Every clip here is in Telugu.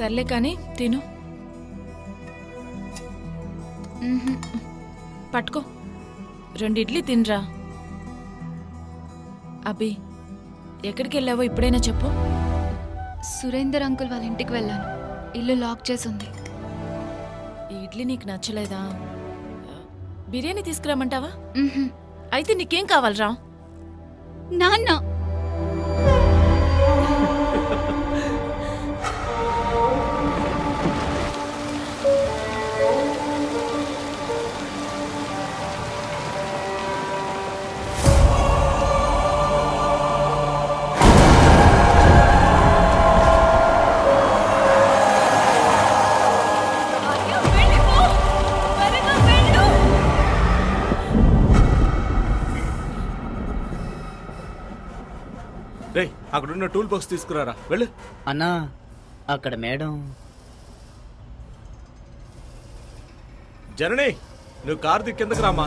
సర్లే కానీ తిను. పట్టుకో, 2 ఇడ్లీ తినరా. అభి, ఎక్కడికి వెళ్ళావో ఇప్పుడైనా చెప్పు. సురేందర్ అంకుల్ వాళ్ళ ఇంటికి వెళ్ళాను. ఇల్లు లాక్ చేసి ఉంది. ఈ ఇడ్లీ నీకు నచ్చలేదా? బిర్యానీ తీసుకురామంటావా? మ్హూ. అయితే నీకేం కావాలరా? నాన్న రే, అక్కడున్న టూల్ బాక్స్ తీసుకురారా, వెళ్ళు. అన్నా అక్కడ మేడం. జనని, నువ్వు కారు దిక్కు కిందకు రామా.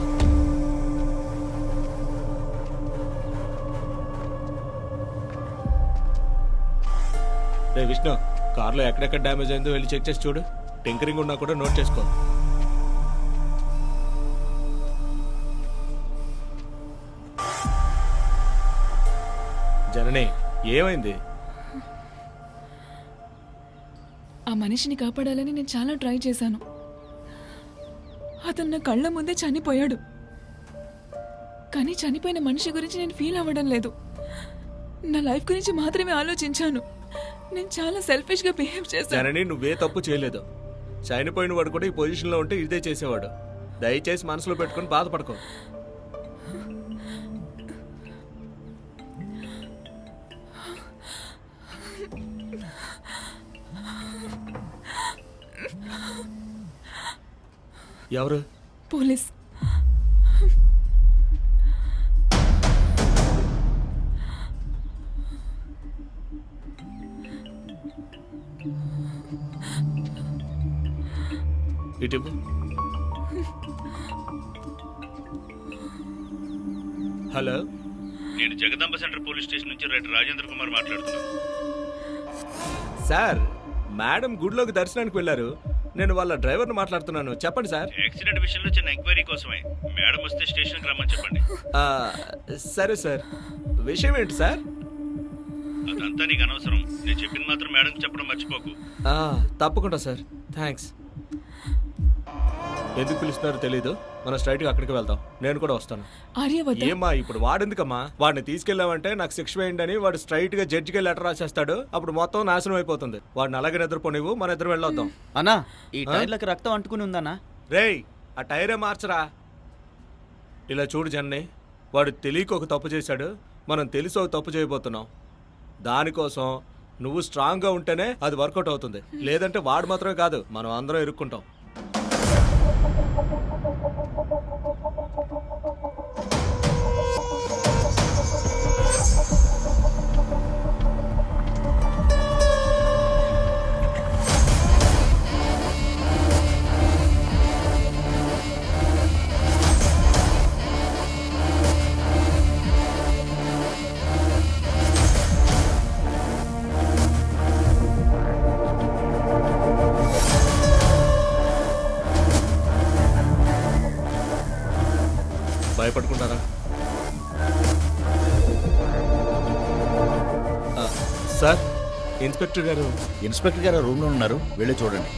రే విష్ణు, కార్లో ఎక్కడెక్కడ డ్యామేజ్ అయిందో వెళ్ళి చెక్ చేసి చూడు. టింకరింగ్ ఉన్నా కూడా నోట్ చేసుకో. జనని, ఏమైంది? ఆ మనిషిని కాపాడాలని నేను చాలా ట్రై చేశాను. అతను నా కళ్ళ ముందే చనిపోయాడు. కానీ చనిపోయిన మనిషి గురించి నేను ఫీల్ అవ్వడం లేదు. నా లైఫ్ గురించి మాత్రమే ఆలోచించాను. నేను చాలా సెల్ఫిష్గా బిహేవ్ చేశాను. జనని, నువ్వే తప్పు చేయలేదు. చనిపోయిన వాడు కూడా ఈ పొజిషన్లో ఉంటే ఇదే చేసేవాడు. దయచేసి మనసులో పెట్టుకుని బాధపడకో. ఎవరు? పోలీస్. ఇటు. హలో, నేను జగదాంబ సెంటర్ పోలీస్ స్టేషన్ నుంచి రైటర్ రాజేంద్ర కుమార్ మాట్లాడుతున్నాను. సార్, మేడం గుడిలోకి దర్శనానికి వెళ్ళారు. నేను వాళ్ళ డ్రైవర్ని మాట్లాడుతున్నాను. చెప్పండి సార్. యాక్సిడెంట్ విషయంలో చిన్న ఎంక్వైరీ కోసమే. మేడం వస్తే స్టేషన్కి రమ్మని చెప్పండి. సరే సార్. విషయం ఏంటి సార్? అదంతా నీకు అనవసరం. నేను చెప్పింది మాత్రం మేడంకి చెప్పడం మర్చిపోకు. తప్పకుండా సార్, థ్యాంక్స్. ఎందుకు పిలుస్తున్నారో తెలీదు. మనం స్ట్రైట్గా అక్కడికి వెళ్తాం. నేను కూడా వస్తాను. ఏమ్మా, ఇప్పుడు వాడెందుకమ్మా? వాడిని తీసుకెళ్ళామంటే నాకు శిక్ష వేయండి అని వాడు స్ట్రైట్ గా జడ్జికి లెటర్ రాసేస్తాడు. అప్పుడు మొత్తం నాశనం అయిపోతుంది. వాడిని అలాగే నిద్రపోనివ్వు, మన ఇద్దరు వెళ్ళొద్దాం. అన్నా, ఈ టైర్లకు రక్తం అంటుకుని ఉందన్నా. రేయ్, ఆ టైరే మార్చరా. ఇలా చూడు జన్ని, వాడు తెలియక ఒక తప్పు చేశాడు. మనం తెలిసి ఒక తప్పు చేయబోతున్నాం. దానికోసం నువ్వు స్ట్రాంగ్గా ఉంటేనే అది వర్కౌట్ అవుతుంది. లేదంటే వాడు మాత్రమే కాదు, మనం అందరం ఇరుక్కుంటాం. భయపడుకుంటారా? సార్, ఇన్స్పెక్టర్ గారు రూమ్లో ఉన్నారు, వెళ్ళి చూడండి.